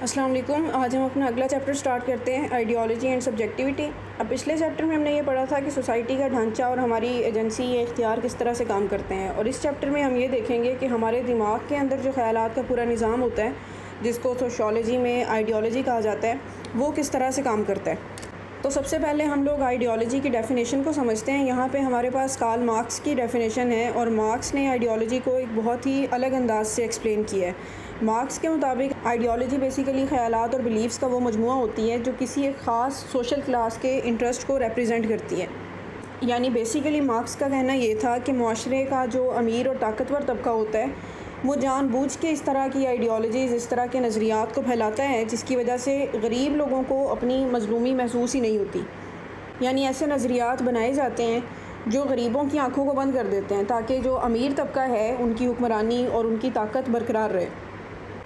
السلام علیکم۔ آج ہم اپنا اگلا چیپٹر سٹارٹ کرتے ہیں، آئیڈیالوجی اینڈ سبجیکٹیوٹی۔ اب پچھلے چیپٹر میں ہم نے یہ پڑھا تھا کہ سوسائٹی کا ڈھانچہ اور ہماری ایجنسی یا اختیار کس طرح سے کام کرتے ہیں، اور اس چیپٹر میں ہم یہ دیکھیں گے کہ ہمارے دماغ کے اندر جو خیالات کا پورا نظام ہوتا ہے، جس کو سوشیالوجی میں آئیڈیالوجی کہا جاتا ہے، وہ کس طرح سے کام کرتا ہے۔ تو سب سے پہلے ہم لوگ آئیڈیالوجی کی ڈیفینیشن کو سمجھتے ہیں۔ یہاں پہ ہمارے پاس کارل مارکس کی ڈیفینیشن ہے، اور مارکس نے آئیڈیالوجی کو ایک بہت ہی الگ انداز سے ایکسپلین کیا ہے۔ مارکس کے مطابق آئیڈیالوجی بیسیکلی خیالات اور بلیفز کا وہ مجموعہ ہوتی ہے جو کسی ایک خاص سوشل کلاس کے انٹرسٹ کو ریپرزینٹ کرتی ہے۔ یعنی بیسیکلی مارکس کا کہنا یہ تھا کہ معاشرے کا جو امیر اور طاقتور طبقہ ہوتا ہے، وہ جان بوجھ کے اس طرح کی آئیڈیالوجیز، اس طرح کے نظریات کو پھیلاتا ہے جس کی وجہ سے غریب لوگوں کو اپنی مظلومی محسوس ہی نہیں ہوتی۔ یعنی ایسے نظریات بنائے جاتے ہیں جو غریبوں کی آنکھوں کو بند کر دیتے ہیں تاکہ جو امیر طبقہ ہے ان کی حکمرانی اور ان کی طاقت برقرار رہے۔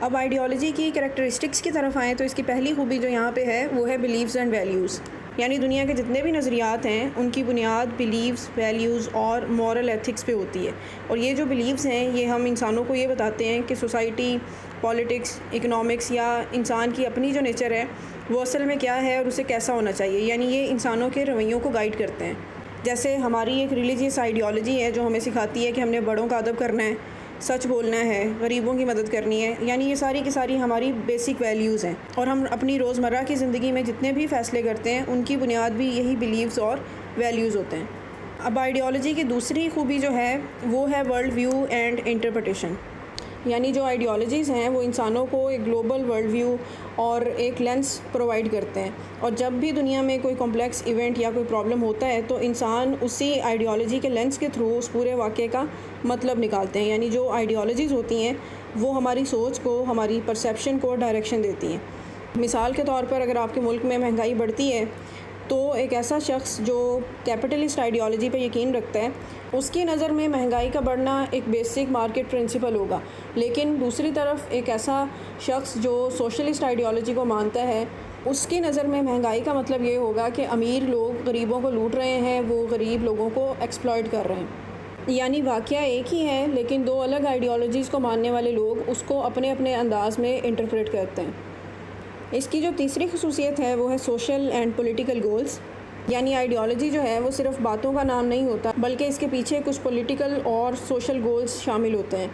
اب آئیڈیالوجی کی کریکٹرسٹکس کی طرف آئیں تو اس کی پہلی خوبی جو یہاں پہ ہے وہ ہے بلیفز اینڈ ویلیوز۔ یعنی دنیا کے جتنے بھی نظریات ہیں ان کی بنیاد بلیفز، ویلیوز اور مورل ایتھکس پہ ہوتی ہے، اور یہ جو بلیفز ہیں یہ ہم انسانوں کو یہ بتاتے ہیں کہ سوسائٹی، پالیٹکس، اکنامکس یا انسان کی اپنی جو نیچر ہے وہ اصل میں کیا ہے اور اسے کیسا ہونا چاہیے۔ یعنی یہ انسانوں کے رویوں کو گائیڈ کرتے ہیں۔ جیسے ہماری ایک ریلیجیس آئیڈیالوجی ہے جو ہمیں سکھاتی ہے کہ ہم نے بڑوں کا ادب کرنا ہے، سچ بولنا ہے، غریبوں کی مدد کرنی ہے۔ یعنی یہ ساری کی ساری ہماری بیسک ویلیوز ہیں، اور ہم اپنی روزمرہ کی زندگی میں جتنے بھی فیصلے کرتے ہیں ان کی بنیاد بھی یہی بلیفز اور ویلیوز ہوتے ہیں۔ اب آئیڈیالوجی کی دوسری خوبی جو ہے وہ ہے ورلڈ ویو اینڈ انٹرپریٹیشن۔ یعنی جو آئیڈیالوجیز ہیں وہ انسانوں کو ایک گلوبل ورلڈ ویو اور ایک لینس پرووائڈ کرتے ہیں، اور جب بھی دنیا میں کوئی کمپلیکس ایونٹ یا کوئی پرابلم ہوتا ہے تو انسان اسی آئیڈیالوجی کے لینس کے تھرو اس پورے واقعے کا مطلب نکالتے ہیں۔ یعنی جو آئیڈیالوجیز ہوتی ہیں وہ ہماری سوچ کو، ہماری پرسیپشن کو ڈائریکشن دیتی ہیں۔ مثال کے طور پر اگر آپ کے ملک میں مہنگائی بڑھتی ہے تو ایک ایسا شخص جو کیپٹلسٹ آئیڈیالوجی پہ یقین رکھتا ہے، اس کی نظر میں مہنگائی کا بڑھنا ایک بیسک مارکیٹ پرنسپل ہوگا، لیکن دوسری طرف ایک ایسا شخص جو سوشلسٹ آئیڈیالوجی کو مانتا ہے، اس کی نظر میں مہنگائی کا مطلب یہ ہوگا کہ امیر لوگ غریبوں کو لوٹ رہے ہیں، وہ غریب لوگوں کو ایکسپلائٹ کر رہے ہیں۔ یعنی واقعہ ایک ہی ہے لیکن دو الگ آئیڈیالوجیز کو ماننے والے لوگ اس کو اپنے اپنے انداز میں انٹرپریٹ کرتے ہیں۔ اس کی جو تیسری خصوصیت ہے وہ ہے سوشل اینڈ پولیٹیکل گولز۔ یعنی آئیڈیالوجی جو ہے وہ صرف باتوں کا نام نہیں ہوتا بلکہ اس کے پیچھے کچھ پولیٹیکل اور سوشل گولز شامل ہوتے ہیں،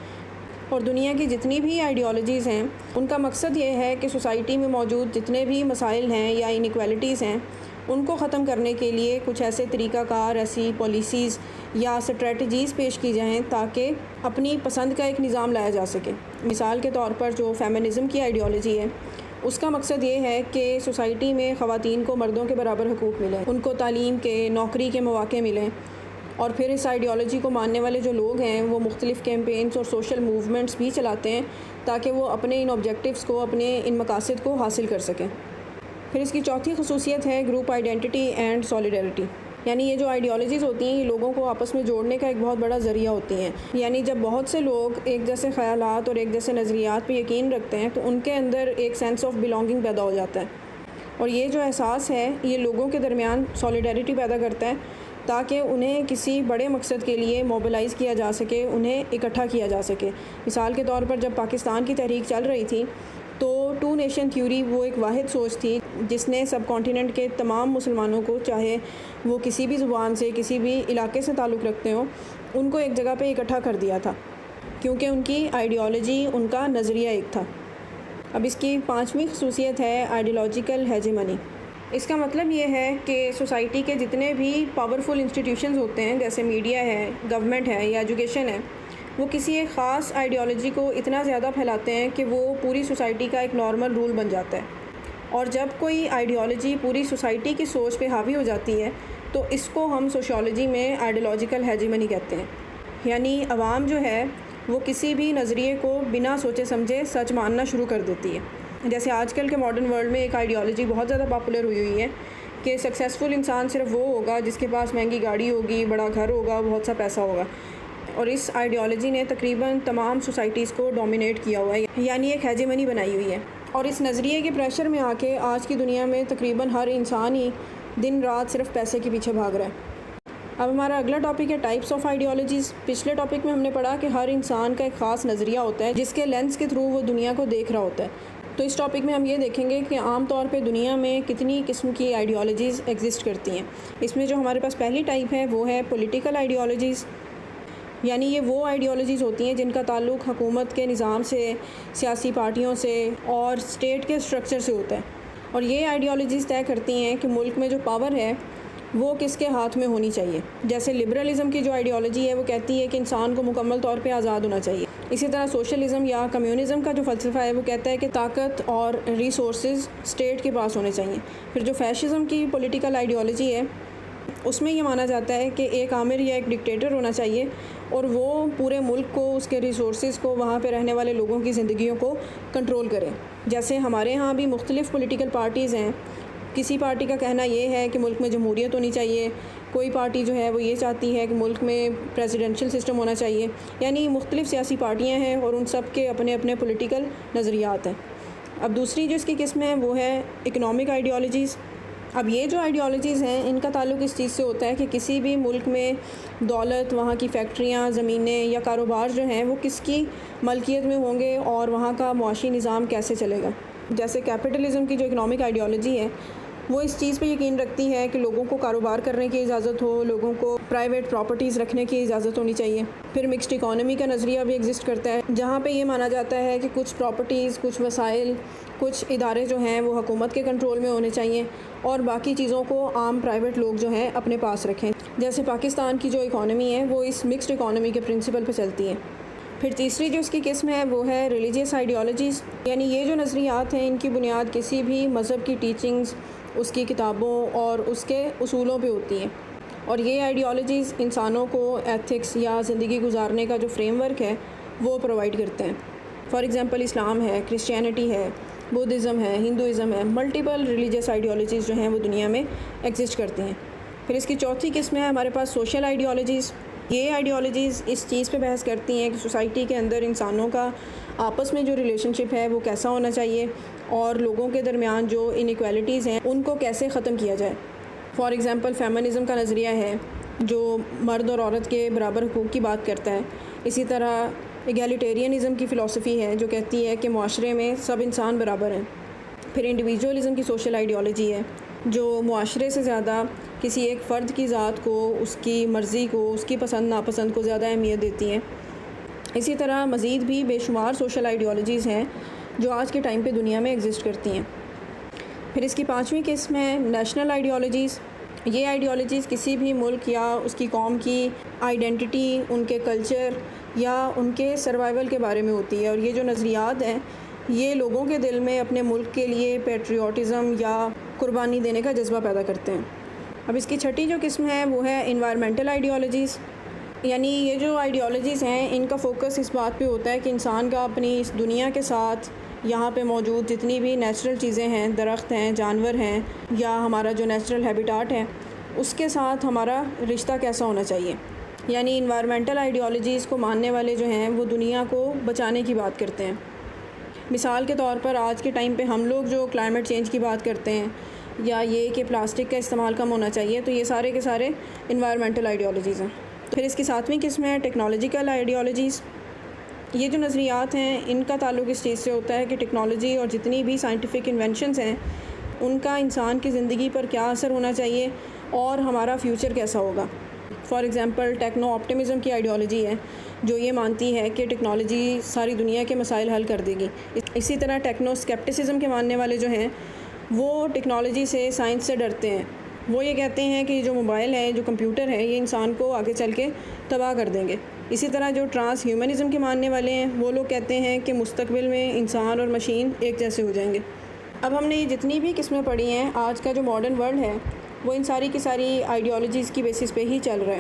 اور دنیا کی جتنی بھی آئیڈیالوجیز ہیں ان کا مقصد یہ ہے کہ سوسائٹی میں موجود جتنے بھی مسائل ہیں یا انیکویلٹیز ہیں ان کو ختم کرنے کے لیے کچھ ایسے طریقہ کار، ایسی پالیسیز یا اسٹریٹجیز پیش کی جائیں تاکہ اپنی پسند کا ایک نظام لایا جا سکے۔ مثال کے طور پر جو فیمنزم کی آئیڈیالوجی ہے اس کا مقصد یہ ہے کہ سوسائٹی میں خواتین کو مردوں کے برابر حقوق ملیں، ان کو تعلیم کے، نوکری کے مواقع ملیں، اور پھر اس آئیڈیالوجی کو ماننے والے جو لوگ ہیں وہ مختلف کیمپینز اور سوشل موومنٹس بھی چلاتے ہیں تاکہ وہ اپنے ان آبجیکٹیوز کو، اپنے ان مقاصد کو حاصل کر سکیں۔ پھر اس کی چوتھی خصوصیت ہے گروپ آئیڈینٹی اینڈ سولیڈیرٹی۔ یعنی یہ جو آئیڈیالوجیز ہوتی ہیں یہ لوگوں کو آپس میں جوڑنے کا ایک بہت بڑا ذریعہ ہوتی ہیں۔ یعنی جب بہت سے لوگ ایک جیسے خیالات اور ایک جیسے نظریات پہ یقین رکھتے ہیں تو ان کے اندر ایک سینس آف بلانگنگ پیدا ہو جاتا ہے، اور یہ جو احساس ہے یہ لوگوں کے درمیان سولیڈیرٹی پیدا کرتا ہے تاکہ انہیں کسی بڑے مقصد کے لیے موبلائز کیا جا سکے، انہیں اکٹھا کیا جا سکے۔ مثال کے طور پر جب پاکستان کی تحریک چل رہی تھی تو ٹو نیشن تھیوری وہ ایک واحد سوچ تھی جس نے سب کانٹیننٹ کے تمام مسلمانوں کو، چاہے وہ کسی بھی زبان سے، کسی بھی علاقے سے تعلق رکھتے ہوں، ان کو ایک جگہ پہ اکٹھا کر دیا تھا کیونکہ ان کی آئیڈیالوجی، ان کا نظریہ ایک تھا۔ اب اس کی پانچویں خصوصیت ہے آئیڈیالوجیکل ہیجیمنی۔ اس کا مطلب یہ ہے کہ سوسائٹی کے جتنے بھی پاورفل انسٹیٹیوشنز ہوتے ہیں جیسے میڈیا ہے، گورنمنٹ ہے یا ایجوکیشن ہے، وہ کسی ایک خاص آئیڈیالوجی کو اتنا زیادہ پھیلاتے ہیں کہ وہ پوری سوسائٹی کا ایک نارمل رول بن جاتا ہے، اور جب کوئی آئیڈیالوجی پوری سوسائٹی کی سوچ پہ حاوی ہو جاتی ہے تو اس کو ہم سوشیالوجی میں آئیڈیالوجیکل ہیجیمنی کہتے ہیں۔ یعنی عوام جو ہے وہ کسی بھی نظریے کو بنا سوچے سمجھے سچ ماننا شروع کر دیتی ہے۔ جیسے آج کل کے ماڈرن ورلڈ میں ایک آئیڈیالوجی بہت زیادہ پاپولر ہوئی ہے کہ سکسیزفل انسان صرف وہ ہوگا جس کے پاس مہنگی گاڑی ہوگی، بڑا گھر ہوگا، بہت سا پیسہ ہوگا، اور اس آئیڈیالوجی نے تقریباً تمام سوسائٹیز کو ڈومینیٹ کیا ہوا ہے، یعنی ایک ہیجیمنی بنائی ہوئی ہے۔ اور اس نظریے کے پریشر میں آ کے آج کی دنیا میں تقریباً ہر انسان ہی دن رات صرف پیسے کے پیچھے بھاگ رہا ہے۔ اب ہمارا اگلا ٹاپک ہے ٹائپس آف آئیڈیالوجیز۔ پچھلے ٹاپک میں ہم نے پڑھا کہ ہر انسان کا ایک خاص نظریہ ہوتا ہے جس کے لینس کے تھرو وہ دنیا کو دیکھ رہا ہوتا ہے۔ تو اس ٹاپک میں ہم یہ دیکھیں گے کہ عام طور پہ دنیا میں کتنی قسم کی آئیڈیالوجیز ایگزسٹ کرتی ہیں۔ اس میں جو ہمارے پاس پہلی ٹائپ ہے وہ ہے پولیٹیکل آئیڈیالوجیز، یعنی یہ وہ آئیڈیالوجیز ہوتی ہیں جن کا تعلق حکومت کے نظام سے، سیاسی پارٹیوں سے اور اسٹیٹ کے اسٹرکچر سے ہوتا ہے، اور یہ آئیڈیالوجیز طے کرتی ہیں کہ ملک میں جو پاور ہے وہ کس کے ہاتھ میں ہونی چاہیے۔ جیسے لبرلزم کی جو آئیڈیالوجی ہے وہ کہتی ہے کہ انسان کو مکمل طور پہ آزاد ہونا چاہیے۔ اسی طرح سوشلزم یا کمیونزم کا جو فلسفہ ہے وہ کہتا ہے کہ طاقت اور ریسورسز اسٹیٹ کے پاس ہونے چاہیے۔ پھر جو فیشزم کی پولیٹیکل آئیڈیالوجی ہے اس میں یہ مانا جاتا ہے کہ ایک آمر یا ایک ڈکٹیٹر ہونا چاہیے اور وہ پورے ملک کو، اس کے ریسورسز کو، وہاں پہ رہنے والے لوگوں کی زندگیوں کو کنٹرول کرے۔ جیسے ہمارے ہاں بھی مختلف پولیٹیکل پارٹیز ہیں، کسی پارٹی کا کہنا یہ ہے کہ ملک میں جمہوریت ہونی چاہیے، کوئی پارٹی جو ہے وہ یہ چاہتی ہے کہ ملک میں پریزیڈنشل سسٹم ہونا چاہیے، یعنی مختلف سیاسی پارٹیاں ہیں اور ان سب کے اپنے اپنے پولیٹیکل نظریات ہیں۔ اب دوسری جو اس کی قسم ہے وہ ہے اکنامک آئیڈیالوجیز۔ اب یہ جو آئیڈیالوجیز ہیں ان کا تعلق اس چیز سے ہوتا ہے کہ کسی بھی ملک میں دولت، وہاں کی فیکٹریاں، زمینیں یا کاروبار جو ہیں وہ کس کی ملکیت میں ہوں گے اور وہاں کا معاشی نظام کیسے چلے گا۔ جیسے کیپٹلزم کی جو اکنامک آئیڈیالوجی ہے وہ اس چیز پہ یقین رکھتی ہے کہ لوگوں کو کاروبار کرنے کی اجازت ہو، لوگوں کو پرائیویٹ پراپرٹیز رکھنے کی اجازت ہونی چاہیے۔ پھر مکسڈ اکانومی کا نظریہ بھی ایگزسٹ کرتا ہے، جہاں پہ یہ مانا جاتا ہے کہ کچھ پراپرٹیز، کچھ وسائل، کچھ ادارے جو ہیں وہ حکومت کے کنٹرول میں ہونے چاہیے اور باقی چیزوں کو عام پرائیویٹ لوگ جو ہیں اپنے پاس رکھیں۔ جیسے پاکستان کی جو اکانومی ہے وہ اس مکسڈ اکانومی کے پرنسپل پہ چلتی ہے۔ پھر تیسری جو اس کی قسم ہے وہ ہے ریلیجیس آئیڈیالوجیز، یعنی یہ جو نظریات ہیں ان کی بنیاد کسی بھی مذہب کی ٹیچنگز، اس کی کتابوں اور اس کے اصولوں پہ ہوتی ہیں، اور یہ آئیڈیالوجیز انسانوں کو ایتھکس یا زندگی گزارنے کا جو فریم ورک ہے وہ پرووائڈ کرتے ہیں۔ فار ایگزامپل اسلام ہے، کرسچینٹی ہے، بدھزم ہے، ہندوازم ہے، ملٹیپل ریلیجیس آئیڈیالوجیز جو ہیں وہ دنیا میں ایگزسٹ کرتی ہیں۔ پھر اس کی چوتھی قسم ہے ہمارے پاس سوشل آئیڈیالوجیز۔ یہ آئیڈیالوجیز اس چیز پہ بحث کرتی ہیں کہ سوسائٹی کے اندر انسانوں کا آپس میں جو ریلیشن شپ ہے وہ کیسا ہونا چاہیے اور لوگوں کے درمیان جو انیکویلٹیز ہیں ان کو کیسے ختم کیا جائے۔ فار ایگزامپل فیمنزم کا نظریہ ہے جو مرد اور عورت کے برابر حقوق کی بات کرتا ہے۔ اسی طرح ایگیلیٹیرینزم کی فلسفی ہے جو کہتی ہے کہ معاشرے میں سب انسان برابر ہیں۔ پھر انڈیویجولزم کی سوشل آئیڈیالوجی ہے جو معاشرے سے زیادہ کسی ایک فرد کی ذات کو، اس کی مرضی کو، اس کی پسند ناپسند کو زیادہ اہمیت دیتی ہیں۔ اسی طرح مزید بھی بے شمار سوشل آئیڈیالوجیز ہیں جو آج کے ٹائم پہ دنیا میں ایگزسٹ کرتی ہیں۔ پھر اس کی پانچویں قسم ہے نیشنل آئیڈیالوجیز۔ یہ آئیڈیالوجیز کسی بھی ملک یا اس کی قوم کی آئیڈینٹی، ان کے کلچر یا ان کے سروائیول کے بارے میں ہوتی ہے، اور یہ جو نظریات ہیں یہ لوگوں کے دل میں اپنے ملک کے لیے پیٹریوٹزم یا قربانی دینے کا جذبہ پیدا کرتے ہیں۔ اب اس کی چھٹی جو قسم ہے وہ ہے انوائرمنٹل آئیڈیالوجیز، یعنی یہ جو آئیڈیالوجیز ہیں ان کا فوکس اس بات پہ ہوتا ہے کہ انسان کا اپنی اس دنیا کے ساتھ یہاں پہ موجود جتنی بھی نیچرل چیزیں ہیں، درخت ہیں، جانور ہیں یا ہمارا جو نیچرل ہیبیٹاٹ ہے اس کے ساتھ ہمارا رشتہ کیسا ہونا چاہیے۔ یعنی انوائرمنٹل آئیڈیالوجیز کو ماننے والے جو ہیں وہ دنیا کو بچانے کی بات کرتے ہیں۔ مثال کے طور پر آج کے ٹائم پہ ہم لوگ جو کلائمیٹ چینج کی بات کرتے ہیں یا یہ کہ پلاسٹک کا استعمال کم ہونا چاہیے، تو یہ سارے کے سارے انوائرمنٹل آئیڈیالوجیز ہیں۔ پھر اس کی ساتویں قسم ہے ٹیکنالوجیکل آئیڈیالوجیز۔ یہ جو نظریات ہیں ان کا تعلق اس چیز سے ہوتا ہے کہ ٹیکنالوجی اور جتنی بھی سائنٹیفک انوینشنز ہیں ان کا انسان کی زندگی پر کیا اثر ہونا چاہیے اور ہمارا فیوچر کیسا ہوگا۔ فار ایگزامپل ٹیکنو آپٹیمزم کی آئیڈیالوجی ہے جو یہ مانتی ہے کہ ٹیکنالوجی ساری دنیا کے مسائل حل کر دے گی۔ اسی طرح ٹیکنو اسکیپٹسزم کے ماننے والے جو ہیں وہ ٹیکنالوجی سے، سائنس سے ڈرتے ہیں۔ وہ یہ کہتے ہیں کہ جو موبائل ہے، جو کمپیوٹر ہے، یہ انسان کو آگے چل کے تباہ کر دیں گے۔ اسی طرح جو ٹرانس ہیومنزم کے ماننے والے ہیں وہ لوگ کہتے ہیں کہ مستقبل میں انسان اور مشین ایک جیسے ہو جائیں گے۔ اب ہم نے یہ جتنی بھی قسمیں پڑھی ہیں، آج کا جو ماڈرن ورلڈ ہے وہ ان ساری کی ساری آئیڈیالوجیز کی بیسس پہ ہی چل رہا ہے۔